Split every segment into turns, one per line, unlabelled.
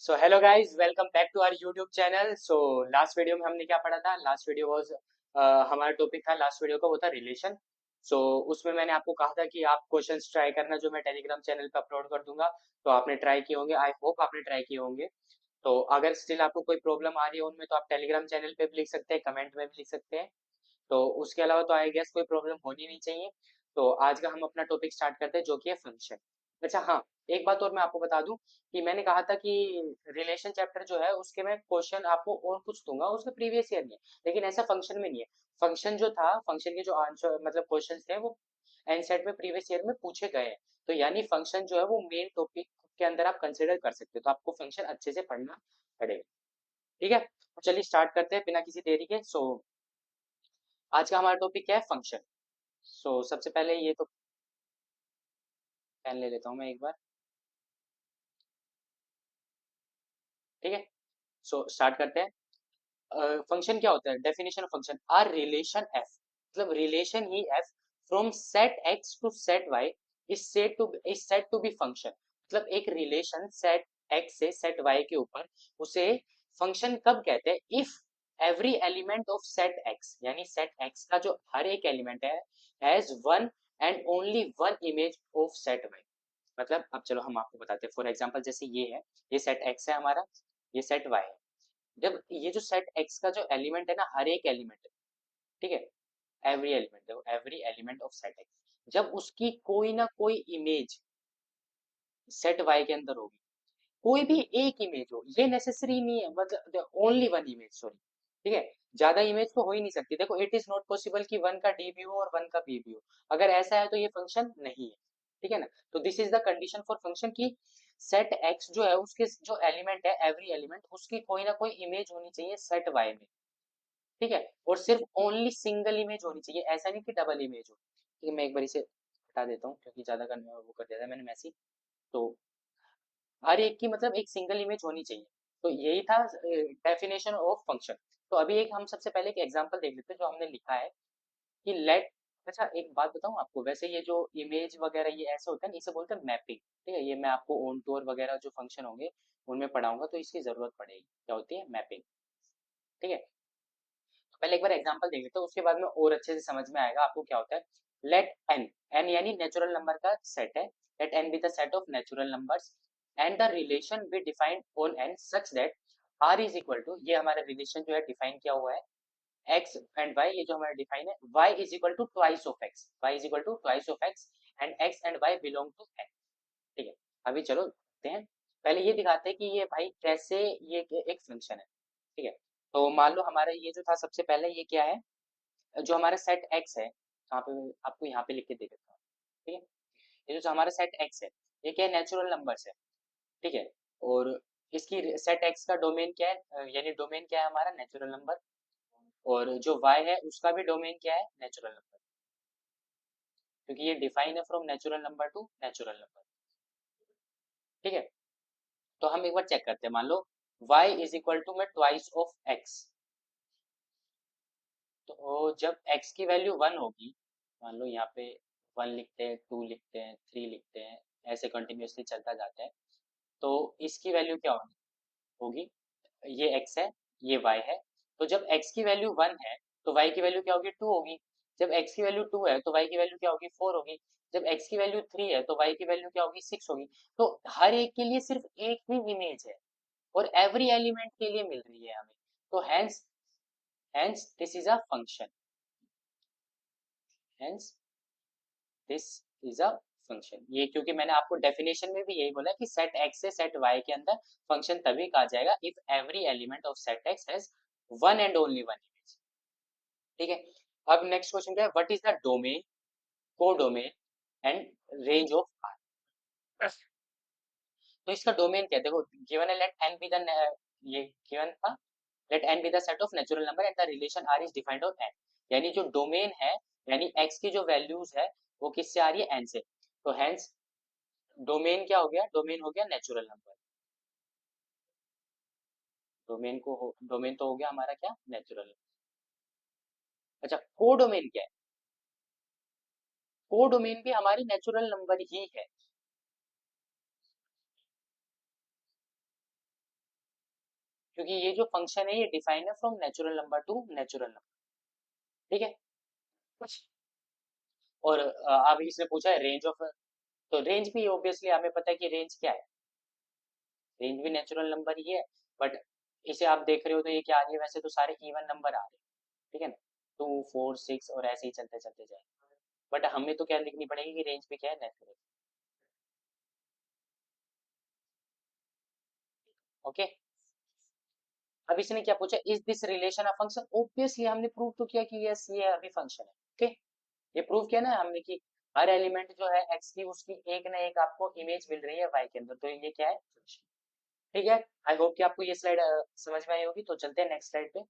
So hello guys, welcome back to our YouTube channel. So last video में हमने क्या पढ़ा था? लास्ट वीडियो वाज हमारा टॉपिक था लास्ट वीडियो का, वो था रिलेशन। सो उसमें मैंने आपको कहा था कि आप क्वेश्चंस ट्राई करना, जो मैं टेलीग्राम चैनल पे अपलोड कर दूंगा। तो आपने ट्राई किए होंगे, आई होप आपने ट्राई किए होंगे। तो अगर स्टिल आपको कोई प्रॉब्लम आ रही है उनमें, तो आप टेलीग्राम चैनल पे भी लिख सकते हैं, कमेंट में भी लिख सकते हैं। तो उसके अलावा तो आई गेस कोई प्रॉब्लम होनी नहीं चाहिए। तो आज का हम अपना टॉपिक स्टार्ट करते हैं, जो कि है फंक्शन। अच्छा हाँ, एक बात और मैं आपको बता दूं कि मैंने कहा था कि रिलेशन चैप्टर जो है उसके मैं क्वेश्चन आपको और कुछ दूंगा, उसके प्रीवियस ईयर में। लेकिन ऐसा फंक्शन में नहीं है। फंक्शन जो था, फंक्शन के जो आंसर मतलब क्वेश्चन थे, वो एनसेट में प्रीवियस ईयर में पूछे गए हैं। तो यानी फंक्शन जो है वो मेन टॉपिक के अंदर आप कंसिडर कर सकते हो, तो आपको फंक्शन अच्छे से पढ़ना पड़ेगा। ठीक है, तो चलिए स्टार्ट करते हैं बिना किसी देरी के। सो आज का हमारा टॉपिक क्या है? फंक्शन। सो सबसे पहले ये तो पेन ले लेता हूँ मैं एक बार। ठीक है, सो स्टार्ट करते हैं। फंक्शन क्या होता है? Definition of function: a relation F, मतलब रिलेशन ही F from set X to set Y is set to be function. मतलब एक रिलेशन सेट एक्स से सेट वाई के ऊपर, उसे फंक्शन कब कहते हैं? If every element of set X, यानी सेट एक्स का जो हर एक एलिमेंट है, has one and only one image of set Y. मतलब अब चलो हम आपको बताते हैं। फॉर एग्जांपल जैसे ये है, ये सेट एक्स है हमारा, ये सेट वाई है। जब ये जो सेट एक्स का जो एलिमेंट है ना, हर एक एलिमेंट, ठीक है, एवरी एलिमेंट, देखो every element of set x, जब उसकी कोई ना कोई इमेज सेट वाई के अंदर होगी, कोई भी एक इमेज हो, ये नेसेसरी नहीं है, मतलब ओनली वन इमेज, सॉरी, ठीक है, ज्यादा इमेज तो हो ही नहीं सकती। देखो इट इज नॉट पॉसिबल कि वन का डी भी हो और वन का बी भी हो। अगर ऐसा है तो ये फंक्शन नहीं है। ठीक है ना? तो this is the condition for function की सेट एक्स जो है, उसके जो एलिमेंट है, एवरी एलिमेंट, उसकी कोई ना कोई इमेज होनी चाहिए सेट वाई में। ठीक है, और सिर्फ ओनली सिंगल इमेज होनी चाहिए, ऐसा नहीं कि डबल इमेज हो। ठीक है, मैं एक बार इसे हटा देता हूँ क्योंकि ज्यादा वो कर दिया था मैंने मैसेज। तो हर एक की मतलब एक सिंगल इमेज होनी चाहिए। तो यही था डेफिनेशन ऑफ फंक्शन। तो अभी एक हम सबसे पहले एक एग्जांपल देख लेते हैं जो हमने लिखा है कि लेट। अच्छा एक बात बताऊं आपको, वैसे ये जो इमेज वगैरह ये ऐसे होता है ना, इसे बोलते हैं मैपिंग। ठीक है, ये मैं आपको ऑन टूर वगैरह जो फंक्शन होंगे उनमें पढ़ाऊंगा, तो इसकी जरूरत पड़ेगी। क्या होती है? मैपिंग। ठीक है, तो पहले एक बार एग्जांपल देख लेते हैं, उसके बाद में और अच्छे से समझ में आएगा आपको क्या होता है। लेट एन, एन यानी नेचुरल नंबर का सेट है। Let N be the set of natural numbers and the relation be defined on N such that R is equal to, ये हमारा रिलेशन जो है डिफाइन किया हुआ है, एक्स एंड वाई, ये जो हमारा डिफाइन है, Y is equal to twice of X, Y is equal to twice of X and X and Y belong to N. ठीक है, अभी चलो देखते हैं। पहले ये दिखाते हैं कि ये भाई कैसे ये एक फंक्शन है। ठीक है, तो मान लो हमारा ये जो था, सबसे पहले ये क्या है, जो हमारा सेट एक्स है, यहाँ पे आपको यहाँ पे लिख के दे देता हूँ। ठीक है, ये जो हमारा सेट एक्स है, ये क्या है? नेचुरल नंबर्स है। ठीक है, और इसकी सेट एक्स का डोमेन क्या है? यानी डोमेन क्या है हमारा? Natural number. और जो वाई है उसका भी डोमेन क्या है? नेचुरल नंबर, क्योंकि ये डिफाइन है from natural number two natural number. ठीक है, तो हम एक बार चेक करते हैं। मान लो y इज इक्वल टू में ट्वाइस ऑफ x, तो जब x की वैल्यू वन होगी, मान लो यहाँ पे वन लिखते हैं, टू लिखते हैं, थ्री लिखते हैं, ऐसे कंटिन्यूअसली चलता जाता है, तो इसकी वैल्यू क्या होगी? होगी, ये x है, ये y है। तो जब x की वैल्यू वन है तो y की वैल्यू क्या होगी? टू होगी। जब x की वैल्यू टू है तो y की वैल्यू क्या होगी? फोर होगी। जब x की वैल्यू थ्री है तो y की वैल्यू क्या होगी? सिक्स होगी। तो हर एक के लिए सिर्फ एक ही इमेज है, और एवरी एलिमेंट के लिए मिल रही है हमें। तो hence this is a function, hence this is a function. ये क्योंकि मैंने आपको डेफिनेशन में भी यही बोला कि सेट एक्स से सेट वाई के अंदर फंक्शन तभी कहा जाएगा if every element of set X has one and only one image. ठीक है, अब नेक्स्ट क्वेश्चन क्या है? What is the domain, codomain and range of R. तो इसका डोमेन क्या है? देखो गिवन है, लेट एन बी द, ये गिवन था, let N be the set of natural number and the relation are is defined on N. यानी जो डोमेन है, यानी एक्स की जो वैल्यूज है वो किससे आ रही है? एन से। तो हेंस डोमेन क्या हो गया? डोमेन हो गया नेचुरल नंबर। डोमेन तो हो गया हमारा क्या? नेचुरल। अच्छा, को डोमेन क्या है? को डोमेन भी हमारी नेचुरल नंबर ही है। क्योंकि ये जो फंक्शन है ये डिफाइन है from natural number two natural number. ठीक है। और अब इसने पूछा है रेंज ऑफ, तो रेंज भी ऑब्वियसली हमें पता है कि रेंज क्या है, रेंज भी नेचुरल नंबर ही है, बट इसे आप देख रहे हो तो ये क्या आ रही है, वैसे तो सारे इवन नंबर आ रहे हैं, ठीक है ना, 2 4 6 और ऐसे ही चलते चलते जाए, बट हमें तो क्या लिखनी पड़ेगी कि रेंज भी क्या है, नेचुरल। ओके। अब इसने क्या पूछा, is this relation a function, obviously हमने प्रूव तो किया कि यस ये अभी फंक्शन है। ओके, ये प्रूव किया ना हमने कि हर एलिमेंट जो है एक्स की उसकी एक ना एक आपको इमेज मिल रही है वाई के अंदर, तो ये क्या है function। ठीक है। आई होप कि आपको ये स्लाइड समझ में आई होगी, तो चलते हैं नेक्स्ट स्लाइड पे।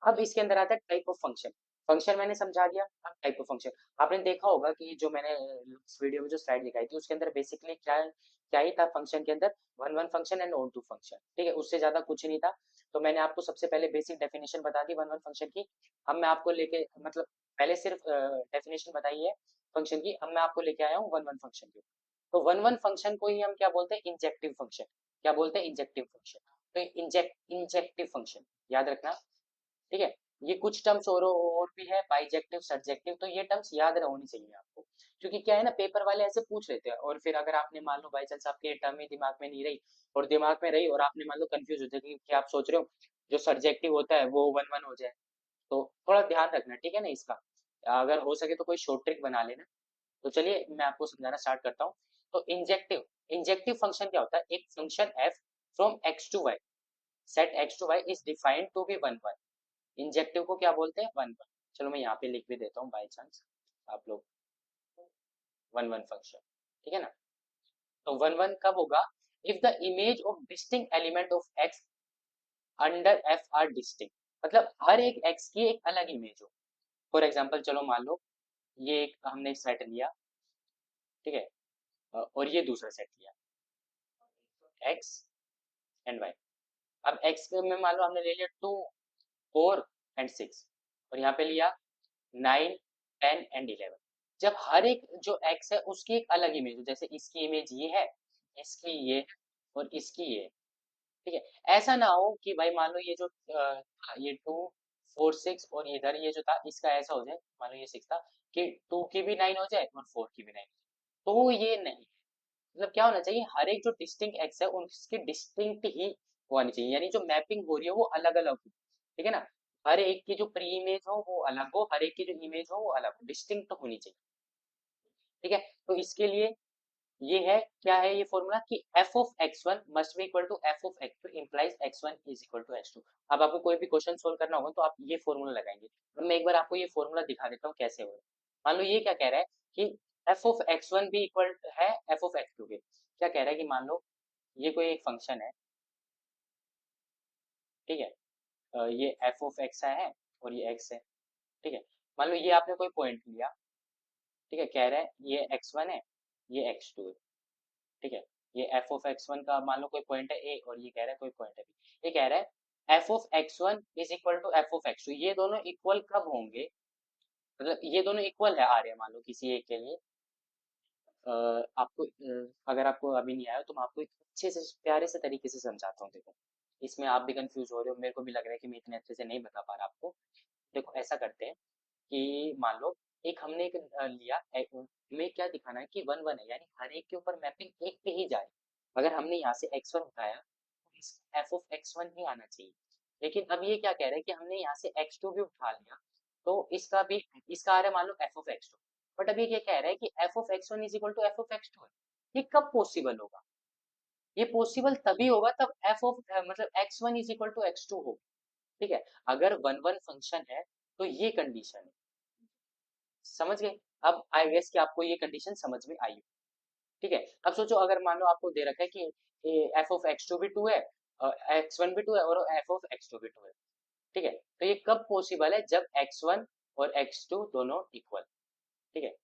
अब इसके अंदर आता है टाइप ऑफ फंक्शन। फंक्शन मैंने समझा दिया, अब टाइप ऑफ फंक्शन। आपने देखा होगा कि जो मैंने इस वीडियो में जो स्लाइड दिखाई थी उसके अंदर बेसिकली क्या ही था फंक्शन के अंदर, one one function and onto function. ठीक है, उससे ज्यादा कुछ नहीं था। तो मैंने आपको सबसे पहले बेसिक डेफिनेशन बता दी वन वन फंक्शन की। अब मैं आपको लेके मतलब पहले सिर्फ डेफिनेशन बताई है फंक्शन की, अब मैं आपको लेके आया हूँ वन वन फंक्शन की। तो वन वन फंक्शन को ही हम क्या बोलते हैं, इंजेक्टिव फंक्शन। क्या बोलते हैं, इंजेक्टिव फंक्शन। तो इंजेक्टिव फंक्शन याद रखना। ठीक है। ये कुछ टर्म्स और भी है, बाइजेक्टिव सब्जेक्टिव, तो ये टर्म्स याद होनी चाहिए आपको, क्योंकि क्या है ना पेपर वाले ऐसे पूछ लेते हैं, और फिर अगर आपने मान लो बाई चांस आपके टर्म ही दिमाग में नहीं रही, और दिमाग में रही और आपने मान लो कंफ्यूज हो जाए कि आप सोच रहे हो जो सब्जेक्टिव होता है वो वन वन हो जाए, तो थोड़ा ध्यान रखना, ठीक है ना इसका। अगर हो सके तो कोई शॉर्ट ट्रिक बना लेना। तो चलिए मैं आपको समझाना स्टार्ट करता हूँ। तो इंजेक्टिव इंजेक्टिव फंक्शन क्या होता है, एक function F from X to Y, set X to Y is defined to be one one. Injective को क्या बोलते हैं, वन वन। चलो मैं यहाँ पे लिख भी देता हूँ बाई चांस, आप लोग वन वन फंक्शन, ठीक है ना। तो वन वन कब होगा, if the image of distinct element of x under F R distinct, मतलब हर एक एक्स की एक अलग इमेज हो। फॉर एग्जाम्पल चलो मान लो ये एक हमने सेट लिया, ठीक है, और ये दूसरा सेट लिया एक्स एंड वाई। अब एक्स में मान लो हमने ले लिया 2 4 एंड 6, और यहाँ पे लिया 9 10 एंड 11। जब हर एक जो एक्स है उसकी एक अलग इमेज हो, जैसे इसकी इमेज ये है, इसकी ये है, और इसकी ये है, ठीक है। ऐसा ना हो कि भाई मान लो ये जो ये 2 4 6 और इधर ये जो था इसका ऐसा हो जाए, मान लो ये 6 था, कि 2 की भी 9 हो जाए और 4 की भी 9, तो ये नहीं। मतलब क्या होना चाहिए, हर एक जो डिस्टिंक्ट एक्स है उसकी डिस्टिंक्ट ही होनी चाहिए, यानी जो मैपिंग हो रही है वो अलग अलग हो, ठीक है ना। हर एक की जो प्री इमेज हो वो अलग हो, हर एक की जो इमेज हो वो अलग हो, डिस्टिंक्ट होनी चाहिए, ठीक है। तो इसके लिए ये है, क्या है ये फॉर्मूला कि F of X one must be equal to F of X two implies X one is equal to X two. अब आपको कोई भी क्वेश्चन सोल्व करना होगा तो आप ये फॉर्मूला लगाएंगे। अब मैं एक बार आपको ये फॉर्मूला दिखा देता हूँ कैसे होगा। मान लो ये क्या कह रहा है कि एफ ऑफ एक्स वन भी इक्वल है एफ ऑफ एक्स टू के। क्या कह रहा है कि मान लो ये कोई एक फंक्शन है, ठीक है, ये एफ ऑफ एक्स है और ये एक्स है, ठीक है। मान लो ये आपने कोई पॉइंट लिया, ठीक है, कह रहा है ये एक्स वन है, ये एक्स टू है, ठीक है। ये एफ ऑफ एक्स वन का मान लो कोई पॉइंट है ए, और ये कह रहा है कोई पॉइंट है बी। ये कह रहा है F of X one is equal to F of X two, ये दोनों इक्वल कब होंगे, मतलब ये दोनों इक्वल है आ रहे हैं मान लो किसी एक के लिए। आपको अगर आपको अभी नहीं आया तो मैं आपको एक अच्छे से प्यारे से तरीके से समझाता हूँ, देखो इसमें आप भी कंफ्यूज हो रहे हो, मेरे को भी लग रहा है कि मैं इतने अच्छे से नहीं बता पा रहा आपको। देखो ऐसा करते हैं कि मान लो एक हमने एक लिया हमें क्या दिखाना है कि वन वन है, यानी हर एक के ऊपर मैपिंग एक पे ही जाए। अगर हमने यहाँ से एक्स वन उठाया तो इसका एफ ऑफ एक्स वन ही आना चाहिए। लेकिन अब ये क्या कह रहा है कि हमने यहाँ से एक्स टू भी उठा लिया, तो इसका भी इसका आ रहा है मान लो F of X two. But अभी क्या कह रहा है कि F of X one is equal to F of X two है। ये कब पॉसिबल होगा, ये पॉसिबल तभी होगा तब एफ ऑफ मतलब X one is equal to X two हो, ठीक है। अगर वन वन फंक्शन है तो ये कंडीशन है, समझ गए। अब आई गेस कि आपको ये कंडीशन समझ में आई हो, ठीक है। अब सोचो अगर मान लो आपको दे रखा है कि एफ ऑफ एक्स टू भी टू है, एक्स वन भी टू है और एफ ऑफ एक्स टू भी टू है, ठीक है। तो ये कब पॉसिबल है, जब एक्स वन और एक्स टू दोनों इक्वल, ठीक है।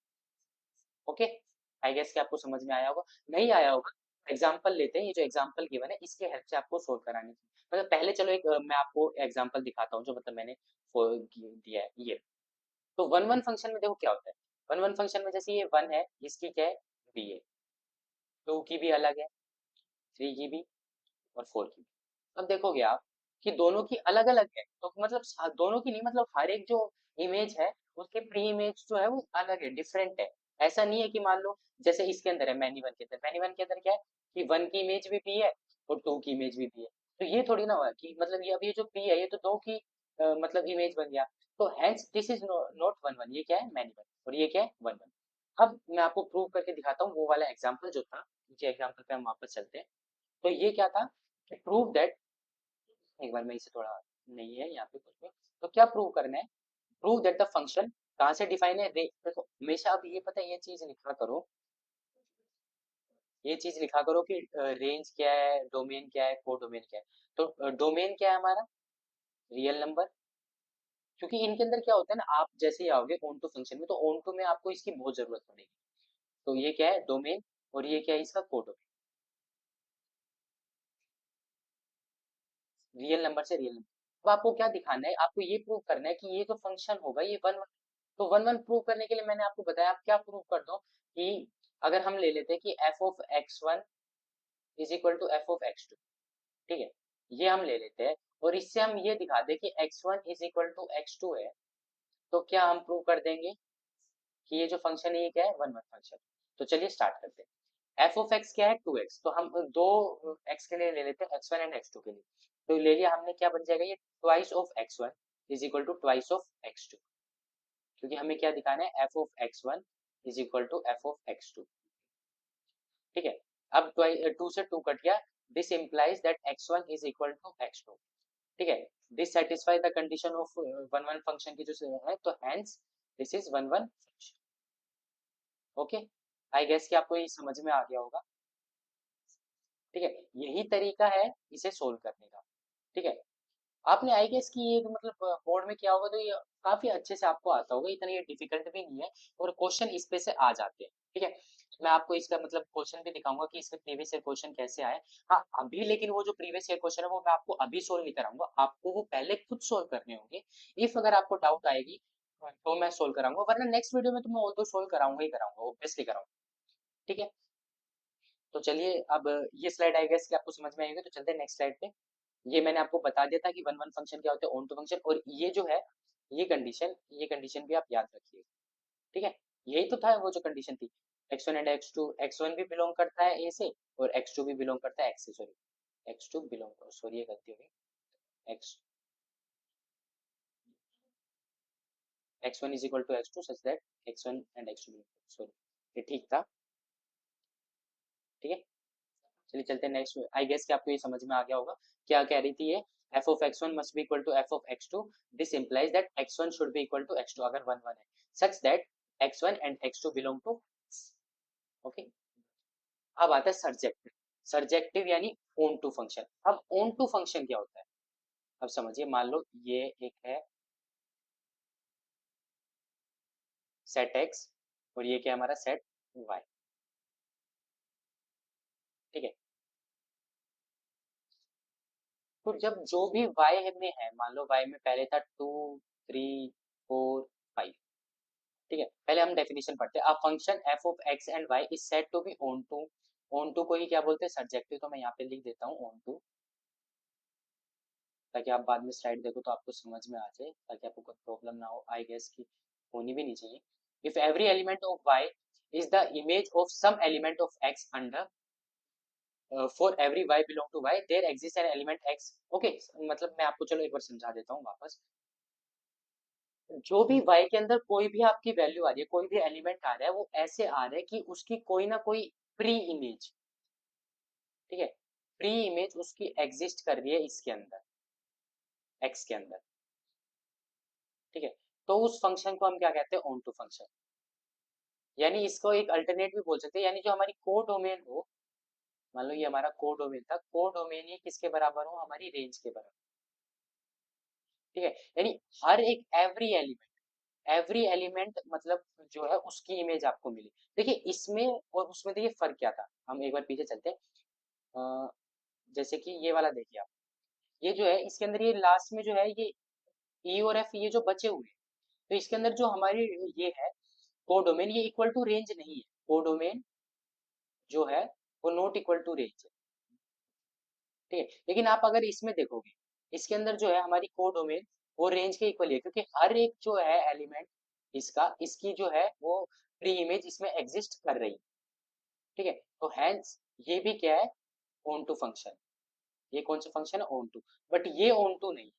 ओके, आई गेस कि आपको समझ में आया होगा। नहीं आया होगा, एग्जाम्पल लेते हैं, ये जो एग्जाम्पल गिवन है इसके हेल्प से आपको सोल्व करानी है। मतलब पहले चलो एक मैं आपको एग्जाम्पल दिखाता हूँ जो मतलब मैंने दिया है ये। तो वन वन फंक्शन में देखो क्या होता है, वन वन फंक्शन में जैसे ये वन है इसकी क्या है बी है, टू की भी अलग है, थ्री की भी, और फोर की भी। अब देखोगे आप कि दोनों की अलग अलग है, तो मतलब दोनों की नहीं, मतलब हर एक जो इमेज है उसके प्री इमेज जो है वो अलग है, डिफरेंट है। ऐसा नहीं है कि मान लो जैसे इसके अंदर है मैनी वन के अंदर, मैनी वन के अंदर क्या है कि वन की इमेज भी पी है और टू की इमेज भी पी है। तो ये थोड़ी ना हुआ कि मतलब ये अब ये जो पी है ये तो दो की मतलब इमेज बन गया। तो hence this is not one one, ये क्या है मैनी वन, और ये क्या है वन वन। अब मैं आपको प्रूव करके दिखाता हूँ वो वाला एग्जाम्पल जो था, उसी एग्जाम्पल पे हम वापस चलते हैं। तो ये क्या था कि प्रूव दैट, एक बार मैं इसे थोड़ा, नहीं है यहाँ पे कुछ भी, तो क्या प्रूव करना है, प्रूव दैट द फंक्शन कहाँ से डिफाइन है देखो हमेशा अब ये पता है ये चीज लिखा करो, ये चीज लिखा करो कि रेंज क्या है, डोमेन क्या है, को डोमेन क्या है। तो डोमेन क्या है हमारा, रियल नंबर, क्योंकि इनके अंदर क्या होता है ना, आप जैसे ही आओगे ऑन टू फंक्शन में तो ऑन टू में आपको इसकी बहुत जरूरत पड़ेगी। तो ये क्या है डोमेन, और ये क्या है इसका को डोमेन, रियल नंबर से रियल नंबर। अब आपको क्या दिखाना है, आपको ये प्रूव करना है कि ये जो फंक्शन होगा ये वन वन। तो वन वन प्रूव करने के लिए मैंने आपको बताया, आप क्या प्रूव कर दो कि अगर हम ले लेते हैं कि F of X one is equal to F of X two, ठीक है, ये हम ले लेते हैं, और इससे हम ये दिखा दें कि X one is equal to X two है, तो क्या हम प्रूव कर देंगे कि ये जो फंक्शन है ये क्या है वन वन फंक्शन। तो चलिए स्टार्ट करते हैं। एफ ऑफ एक्स क्या है टू एक्स, तो हम दो एक्स के लिए ले लेते हैं, X one and X two के लिए। तो ले लिया हमने, क्या बन जाएगा ये twice of X one is equal to twice of X two, क्योंकि हमें क्या दिखाना है F of X one is equal to F of X two, ठीक है। अब टू से टू कट गया, this implies that X one is equal to X two, ठीक है। This satisfy the condition of one one function की जो है, तो hence this is one one function. Okay, I guess कि आपको ये समझ में आ गया होगा, ठीक है। यही तरीका है इसे सोल्व करने का, ठीक है। आपने आई गेस कि ये मतलब बोर्ड में किया होगा तो ये काफी अच्छे से आपको आता होगा, इतना ये डिफिकल्ट भी नहीं है, और क्वेश्चन इस पे से आ जाते हैं, ठीक है। मैं आपको इसका मतलब क्वेश्चन भी दिखाऊंगा कि इसके प्रीवियस ईयर क्वेश्चन कैसे आए। हाँ अभी लेकिन वो जो प्रीवियस ईयर क्वेश्चन है वो मैं आपको अभी सोल्व नहीं कराऊंगा, आपको वो पहले खुद सोल्व करने होंगे। इफ अगर आपको डाउट आएगी तो मैं सोल्व कराऊंगा, वरना नेक्स्ट वीडियो में तो मैं वो तो सोल्व कराऊंगा ही कराऊंगा, ऑब्वियसली कराऊंगा, ठीक है। तो चलिए अब ये स्लाइड आई गेस कि आपको समझ में आएगी, तो चलते हैं नेक्स्ट स्लाइड पे। ये मैंने आपको बता दिया था कि वन वन फंक्शन क्या होता है, ऑन टू फंक्शन, और ये जो है ये कंडीशन भी आप याद रखिए, ठीक है। यही तो था वो जो कंडीशन थी, X one and X two, X one भी बिलोंग करता है ए से और एक्स टू भी बिलोंग करता है एक्स से, sorry X two belong, sorry ये गलती हो गई, X X one is equal to X two such that X one and X two, sorry ये ठीक था, ठीक है। चलिए चलते हैं नेक्स्ट, आई गेस कि आपको ये समझ में आ गया होगा क्या कह रही थी ये, F of X one must be equal to F of X two, this implies that X one should be equal to X two अगर वन वन है, such that X one and X two belong to, okay. अब आता है surjective, surjective यानी onto function. अब onto function क्या होता है, अब समझिए, मान लो ये एक है सेट एक्स और ये क्या है हमारा सेट वाई, ठीक है। तो जब जो भी y में है, मान लो y में पहले था 2 3 4 5, ठीक है, पहले हम डेफिनेशन पढ़ते हैं। A function f of x and y is said to be onto, onto को ही क्या बोलते हैं सब्जेक्टिव, तो मैं यहाँ पे लिख देता हूँ ऑन टू, ताकि आप बाद में स्लाइड देखो तो आपको समझ में आ जाए, ताकि आपको कोई प्रॉब्लम ना हो, आई गेस की होनी भी नहीं चाहिए। If every element of y is the image of some element of x under, for every y belong to y there exist an element x, okay. मतलब मैं आपको चलो एक बार समझा देता हूँ वापस, जो भी y के अंदर कोई भी आपकी वैल्यू आ रही है, कोई भी एलिमेंट आ रहा है, वो ऐसे आ रहा है कि उसकी कोई ना कोई प्री इमेज, ठीक है, प्री इमेज उसकी एग्जिस्ट कर रही है इसके अंदर, x के अंदर, ठीक है। तो उस फंक्शन को हम क्या कहते हैं ऑन टू फंक्शन, यानी इसको एक अल्टरनेट भी बोल सकते हैं, यानी जो हमारी को डोमेन हो, मान लो ये हमारा को डोमेन था, को डोमेन ये किसके बराबर हो, हमारी रेंज के बराबर, ठीक है। यानी हर एक एवरी एलिमेंट मतलब जो है उसकी इमेज आपको मिली। देखिए इसमें और उसमें देखिए फर्क क्या था, हम एक बार पीछे चलते हैं। अ, जैसे कि ये वाला देखिए आप, ये जो है इसके अंदर ये लास्ट में जो है ये ई और एफ ये जो बचे हुए हैं, तो इसके अंदर जो हमारी ये है कोडोमेन, ये इक्वल टू रेंज नहीं है, कोडोमेन जो है वो नॉट इक्वल टू रेंज है, ठीक है। लेकिन आप अगर इसमें देखोगे, इसके अंदर जो है हमारी कोडोमेन वो रेंज के इक्वल है, क्योंकि हर एक जो है एलिमेंट इसका इसकी जो है वो प्री इमेज इसमें एग्जिस्ट कर रही है। ठीक है, तो हेंस ये भी क्या है, ऑन टू फंक्शन। ये कौन सा फंक्शन है, ऑन टू। बट ये ऑन टू नहीं,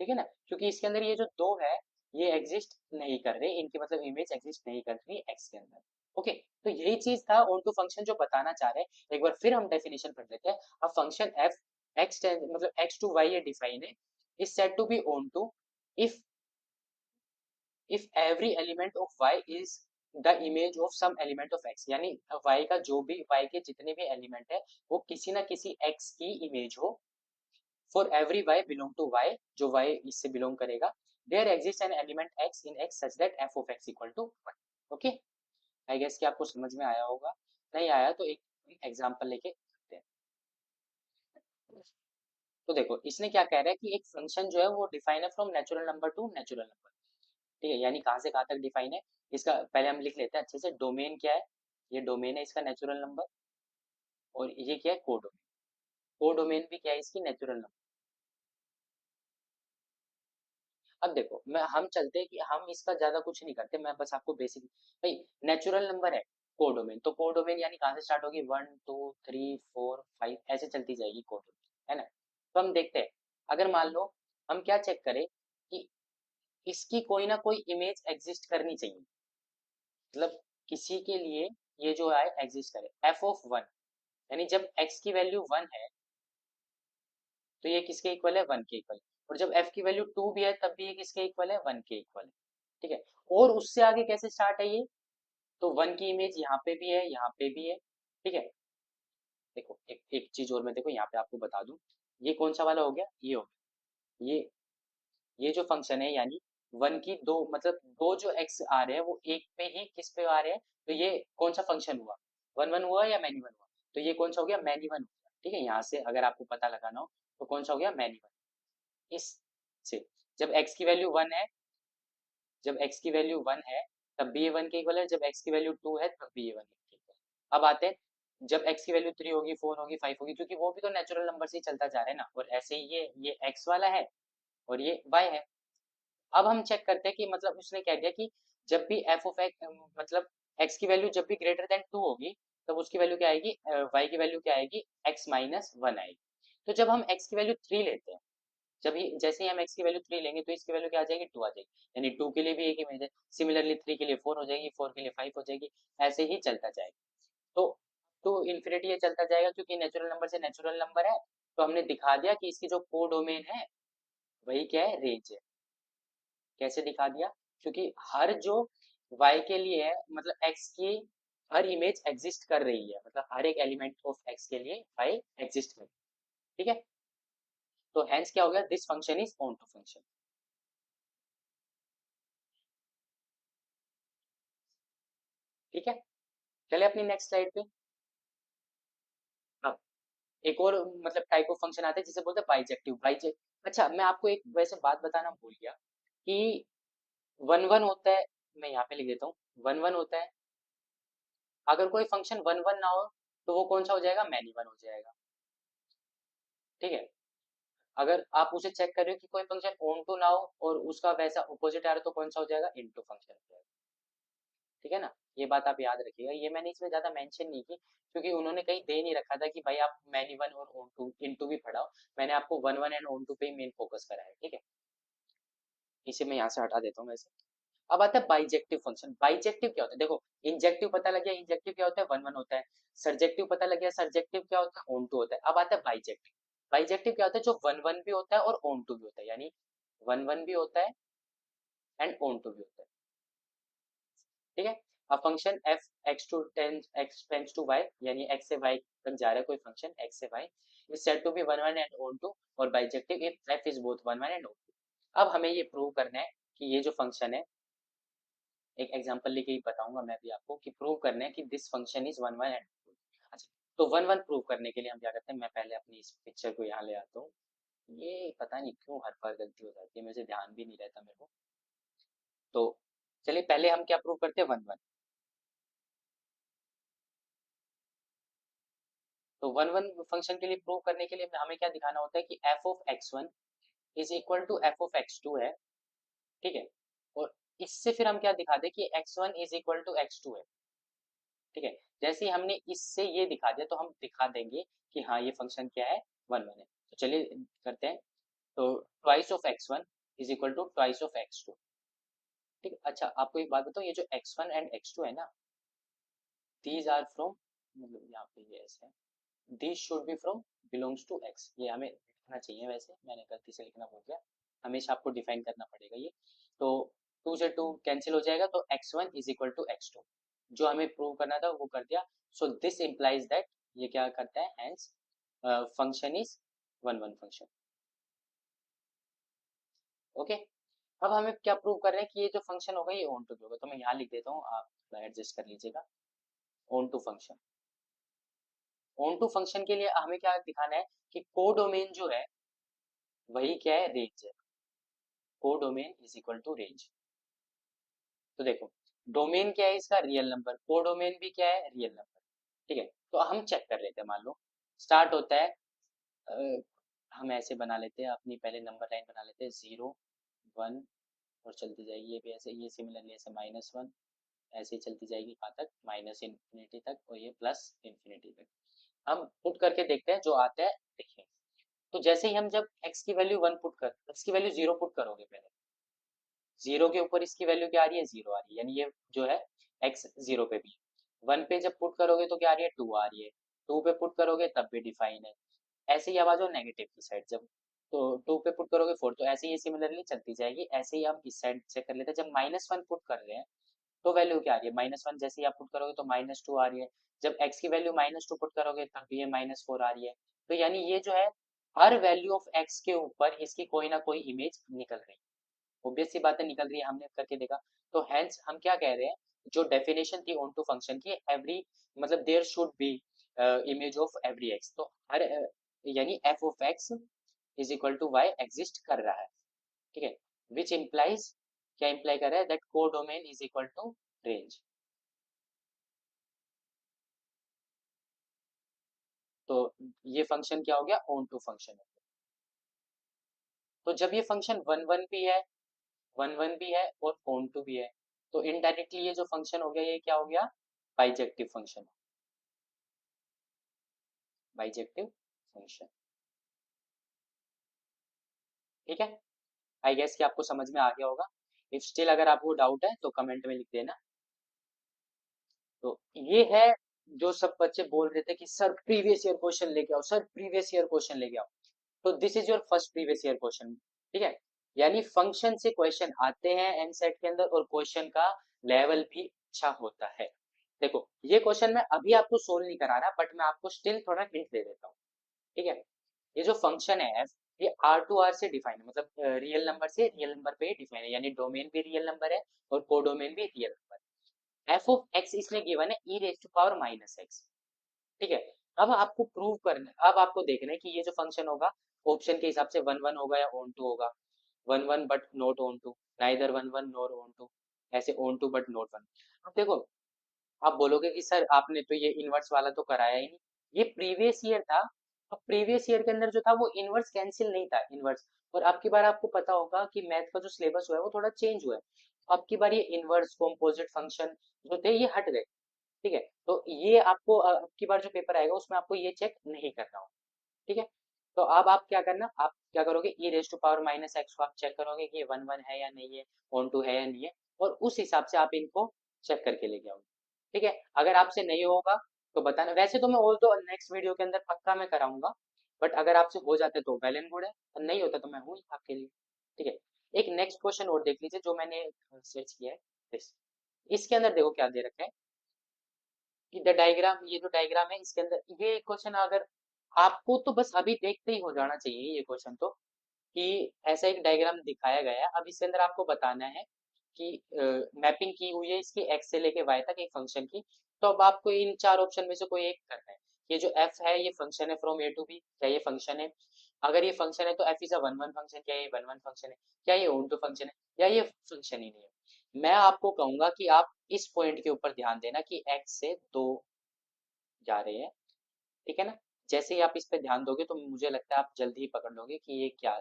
ठीक है ना, क्योंकि इसके अंदर ये जो दो है ये एग्जिस्ट नहीं कर रहे, इनकी मतलब इमेज एग्जिस्ट नहीं कर रही एक्स के अंदर। ओके, तो यही चीज था ऑन टू फंक्शन जो बताना चाह रहे हैं। एक बार फिर हम डेफिनेशन पढ़ लेते हैं। अब फंक्शन एफ एक्स मतलब एक्स टू वाई ये डिफाइन है, is said to be onto if every element of y is the image of some element of x, यानी y का जो भी y के जितने भी एलिमेंट है वो किसी ना किसी x की इमेज हो। For every y belong to y, जो y इससे बिलोंग करेगा, there exist an element x in x such that f of x equal to 1। Okay, I guess कि आपको समझ में आया होगा, नहीं आया तो एक एग्जांपल लेके देखते हैं। तो देखो इसने क्या कह रहा है कि एक फंक्शन जो है वो डिफाइन है from natural number two natural number. ठीक है, यानी कहाँ से कहाँ तक डिफाइन है, इसका पहले हम लिख लेते हैं अच्छे से। डोमेन क्या है, ये डोमेन है इसका नेचुरल नंबर, और ये क्या है, कोडोमेन। कोडोमेन भी क्या है इसकी, नेचुरल नंबर। अब देखो मैं हम चलते हैं कि हम इसका ज्यादा कुछ नहीं करते, मैं बस आपको बेसिक भाई, नेचुरल नंबर है कोडोमेन, तो कोडोमेन यानी कहाँ से स्टार्ट होगी, 1 2 3 4 5 ऐसे चलती जाएगी कोडोमेन, है ना। तो हम देखते हैं, अगर मान लो हम क्या चेक करें कि इसकी कोई ना कोई इमेज एग्जिस्ट करनी चाहिए, मतलब किसी के लिए ये जो है एग्जिस्ट करे, एफ ऑफ वन, यानी जब एक्स की वैल्यू वन है तो ये किसके इक्वल है, वन के इक्वल। और जब एफ की वैल्यू टू भी है तब भी ये किसके इक्वल है, वन के इक्वल है। ठीक है, और उससे आगे कैसे स्टार्ट है ये, तो वन की इमेज यहाँ पे भी है, यहाँ पे भी है। ठीक है, देखो एक एक चीज और मैं देखो यहाँ पे आपको बता दूं, ये कौन सा वाला हो गया, ये हो गया, ये जो फंक्शन है यानी वन की दो मतलब दो जो एक्स आ रहे हैं वो एक पे ही किस पे आ रहे हैं, तो ये कौन सा फंक्शन हुआ, वन वन हुआ या मैनी वन हुआ, तो ये कौन सा हो गया, मैनी वन हो गया। ठीक है, यहाँ से अगर आपको पता लगाना हो तो कौन सा हो गया, मैनी वन। इस से जब x की वैल्यू वन है, जब x की वैल्यू वन है तब भी ये वन के इक्वल है, जब x की वैल्यू टू है तब भी ये वन के इक्वल है। अब आते हैं जब x की वैल्यू थ्री होगी, फोर होगी, फाइव होगी, क्योंकि वो भी तो नेचुरल नंबर से ही चलता जा रहा है ना, और ऐसे ही ये x वाला है और ये y है। अब हम चेक करते हैं कि मतलब उसने क्या दिया कि जब भी एफ ऑफ एक्स मतलब एक्स की वैल्यू जब भी ग्रेटर देन टू होगी तब उसकी वैल्यू क्या आएगी, वाई की वैल्यू क्या आएगी, एक्स माइनस वन आएगी। तो जब हम एक्स की वैल्यू थ्री लेते हैं, जब ही जैसे ही हम x की वैल्यू थ्री लेंगे तो इसकी वैल्यू क्या आ जाएगी, टू आ जाएगी, यानी टू के लिए भी एक इमेज है, सिमिलरली थ्री के लिए फोर हो जाएगी, फोर के लिए फाइव हो जाएगी, ऐसे ही चलता जाएगा। तो टू इन्फिनिटी ये चलता जाएगा, क्योंकि नेचुरल नंबर से नेचुरल नंबर है, तो हमने दिखा दिया कि इसकी जो कोडोमेन है वही क्या है, रेंज है। कैसे दिखा दिया, क्योंकि हर जो y के लिए है मतलब x की हर इमेज एग्जिस्ट कर रही है, मतलब हर एक एलिमेंट ऑफ x के लिए y एग्जिस्ट कर रही है। ठीक है, तो हेंस क्या हो गया, this function is onto function. ठीक है, चले अपनी नेक्स्ट स्लाइड पे। अब एक और मतलब टाइप ऑफ फंक्शन आता है जिसे बोलते हैं बाइजेक्टिव। अच्छा मैं आपको एक वैसे बात बताना भूल गया कि वन वन होता है, मैं यहाँ पे लिख देता हूँ, वन वन होता है, अगर कोई फंक्शन वन वन ना हो तो वो कौन सा हो जाएगा, मैनी वन हो जाएगा। ठीक है, अगर आप उसे चेक कर रहे हो कि कोई फंक्शन ऑन टू ना हो और उसका वैसा ऑपोजिट आ रहा है तो कौन सा हो जाएगा, इनटू फंक्शन हो जाएगा। ठीक है ना, ये बात आप याद रखिएगा, ये मैंने इसमें ज्यादा मेंशन नहीं की क्योंकि उन्होंने कहीं दे नहीं रखा था कि भाई आप मैनी वन और ऑन टू इनटू भी पढ़ाओ, मैंने आपको one one and onto पे ही मेन फोकस करा है। ठीक है, इसे मैं यहाँ से हटा देता हूँ वैसे। अब आता है बाइजेक्टिव फंक्शन। बाइजेक्टिव क्या होता है, देखो इंजेक्टिव पता लग गया, इंजेक्टिव क्या होता है, वन वन होता है। सर्जेक्टिव पता लग गया, सर्जेक्टिव क्या होता है, ऑन टू होता है। अब आता है बाइजेक्टिव। बाइजेक्टिव क्या होता है, जो वन वन भी होता है और ऑन टू भी होता है, यानी वन वन भी होता है एंड ऑन टू भी होता है। ठीक है, अब function F X to ten X tends to Y, यानी एक्स से वाई तक जा रहा है कोई फंक्शन एक्स से Y, is said to be one one and onto, और bijective if F is both one one and onto. अब हमें ये प्रूव करना है कि ये जो फंक्शन है, एक एग्जांपल लेके ही बताऊंगा मैं भी आपको कि प्रूव करना है कि this function is one one and to. अच्छा, तो वन वन प्रूव करने के लिए हम क्या करते हैं, मैं पहले अपनी इस पिक्चर को यहाँ ले आता हूँ। ये पता नहीं क्यों हर बार गलती हो जाती है, मुझे ध्यान भी नहीं रहता मेरे को। तो चलिए पहले हम क्या प्रूव करते हैं, वन वन। तो वन वन फंक्शन के लिए प्रूव करने के लिए हमें क्या दिखाना होता है कि F of X one is equal to F of X two है, ठीक है। और इससे फिर हम क्या दिखा दें कि X one is equal to X two है, ठीक है। जैसे ही हमने इससे ये दिखा दिया तो हम दिखा देंगे कि हाँ ये फंक्शन क्या है, वन वन है। तो चलिए करते हैं। तो twice of X one is equal to twice of X two, ठीक है। अच्छा आपको एक बात बताओ, ये जो X one and X two है ना, दीज आर फ्रॉम, मतलब यहाँ पे ये ऐसे है, this should be from belongs to X, ये हमें लिखना चाहिए, वैसे मैंने गलती से लिखना भूल गया, हमेशा आपको डिफाइन करना पड़ेगा ये। तो टू से टू कैंसिल हो जाएगा, तो X one is equal to X two, जो हमें प्रूव करना था वो कर दिया। सो दिस इम्प्लाइज दैट, ये क्या करता है, hence function is one one function. Okay, अब हमें क्या प्रूव कर रहे हैं कि ये जो फंक्शन होगा ये ऑन टू होगा, तो मैं यहाँ लिख देता हूँ, आप एडजस्ट कर लीजिएगा। Onto function, onto function के लिए हमें क्या दिखाना है कि कोडोमेन जो है वही क्या है, रेंज है। Codomain is equal to range. तो देखो, डोमेन क्या है इसका, रियल नंबर, कोडोमेन भी क्या है, रियल नंबर, ठीक है। तो हम चेक कर लेते हैं, मान लो स्टार्ट होता है, अ, हम ऐसे बना लेते हैं, अपनी पहले नंबर लाइन बना लेते हैं, 0 1 और चलती जाएगी, ये भी ऐसे, ये सिमिलरली ऐसे -1, ऐसे ही चलती जाएगी कहाँ तक, माइनस इन्फिनिटी तक, और ये प्लस इन्फिनिटी तक। हम पुट करके देखते हैं जो आता है, देखिए। तो जैसे ही हम जब x की वैल्यू 1 पुट कर, x की वैल्यू 0 पुट करोगे पहले, 0 के ऊपर इसकी वैल्यू क्या आ रही है, 0 आ रही है, यानी ये जो है x 0 पे भी। 1 पे जब पुट करोगे तो क्या आ रही है, 2 आ रही है, 2 पे पुट करोगे तब भी डिफाइन है। ऐसे ही आवाज हो नेगेटिव की साइड, जब तो 2 पे पुट करोगे 4, तो ऐसे ही सिमिलरली चलती जाएगी। ऐसे ही हम इस साइड से कर लेते हैं, जब -1 पुट कर रहे हैं तो वैल्यू क्या आ रही है, -1, जैसे ही आप पुट करोगे तो -2 आ रही है। जब x की वैल्यू -2 पुट करोगे तब भी ये -4 आ रही है। तो यानी ये जो है, हर वैल्यू ऑफ x के ऊपर इसकी कोई ना कोई इमेज निकल रही है, ऑब्वियस सी बातें निकल रही है, हमने करके देखा। तो हेंस हम क्या कह रहे हैं, जो डेफिनेशन थी ऑन टू फंक्शन की, एवरी, मतलब there should be image of every x, तो हर यानी f of x is equal to y exist कर रहा है, ठीक है। विच इम्प्लाइज, क्या इम्प्लाई कर रहा है, that codomain is equal to range. तो ये फंक्शन क्या हो गया, ऑन टू फंक्शन है। तो जब ये फंक्शन वन वन भी है, वन वन भी है और ऑन टू भी है, तो इनडायरेक्टली ये जो फंक्शन हो गया, ये क्या हो गया, बाइजेक्टिव फंक्शन, बाइजेक्टिव फंक्शन, ठीक है। आई गेस कि आपको समझ में आ गया होगा। इफ स्टिल अगर आपको डाउट है तो कमेंट में लिख देना। तो ये है, जो सब बच्चे बोल रहे थे कि सर प्रीवियस ईयर क्वेश्चन लेके आओ, सर प्रीवियस ईयर क्वेश्चन लेके आओ, तो this is your first previous year question, ठीक है। यानी फंक्शन से क्वेश्चन आते हैं एमसेट के अंदर, और क्वेश्चन का लेवल भी अच्छा होता है। देखो ये क्वेश्चन मैं अभी आपको सोल्व नहीं करा रहा, बट मैं आपको स्टिल थोड़ा हिंट दे देता हूँ, ठीक है। ये जो फंक्शन है एफ, ये आर टू आर से डिफाइन है, मतलब रियल नंबर से रियल नंबर पे डिफाइन है, यानी डोमेन भी रियल नंबर है और कोडोमेन भी रियल नंबर है। एफ ऑफ एक्स इसमें गिवन है E raise to power minus X, ठीक है। अब आपको प्रूव करना, अब आपको देखना है कि ये जो फंक्शन होगा, ऑप्शन के हिसाब से वन वन होगा या ऑन टू होगा, one one but not onto, neither one one nor onto, ऐसे onto but not one. अब देखो, आप बोलोगे कि सर आपने तो ये इनवर्स वाला तो कराया ही नहीं, ये प्रीवियस ईयर था। अब प्रीवियस ईयर के अंदर जो था वो इनवर्स कैंसिल नहीं था, इनवर्स। और अब की बार आपको पता होगा कि मैथ का जो सिलेबस हुआ है वो थोड़ा चेंज हुआ है, अब की बार ये इनवर्स कॉम्पोजिट फंक्शन जो थे ये हट गए, ठीक है। तो ये आपको अब की बार जो पेपर आएगा उसमें आपको ये चेक नहीं करना होगा, ठीक है। तो अब आप क्या करना, आप क्या करोगे, E raise to power minus X को आप चेक करोगे कि ये वन वन है या नहीं है, ऑन टू है या नहीं है, और उस हिसाब से आप इनको चेक करके लेके आओगे, ठीक है। अगर आपसे नहीं होगा तो बताना, वैसे तो मैं ऑल दो नेक्स्ट वीडियो के अंदर पक्का मैं कराऊंगा, बट अगर आपसे हो जाते तो वेल एंड गुड है, और नहीं होता तो मैं हूँ ही आपके लिए, ठीक है। एक नेक्स्ट क्वेश्चन और देख लीजिए जो मैंने सर्च किया है, this। इसके अंदर देखो क्या दे रखा है कि द डायग्राम, ये जो डायग्राम है इसके अंदर ये क्वेश्चन, अगर आपको तो बस अभी देखते ही हो जाना चाहिए ये क्वेश्चन, तो कि ऐसा एक डायग्राम दिखाया गया है। अब इसके अंदर आपको बताना है कि मैपिंग की हुई है इसकी एक्स से लेके वाई तक एक फंक्शन की। तो अब आपको इन चार ऑप्शन में से कोई एक करना है। ये जो एफ है ये फंक्शन है फ्रॉम ए टू बी, क्या ये फंक्शन है? अगर ये फंक्शन है तो F is a one one function, क्या ये वन वन फंक्शन है? क्या ये ऑन टू फंक्शन है, या ये फंक्शन ही नहीं है? मैं आपको कहूंगा कि आप इस पॉइंट के ऊपर ध्यान देना कि एक्स से दो जा रहे हैं, ठीक है ना। जैसे ही आप इस पे ध्यान दोगे तो मुझे लगता है आप जल्दी ही पकड़ लोगे कि ये क्या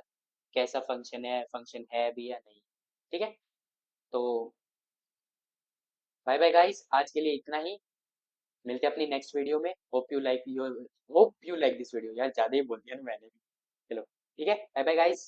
कैसा फंक्शन है भी या नहीं। ठीक है, तो बाय बाय गाइस, आज के लिए इतना ही। मिलते हैं अपनी नेक्स्ट वीडियो में। Hope you like this video. यार ज्यादा ही बोल दिया ना मैंने भी। चलो ठीक है, बाय बाय गाइस।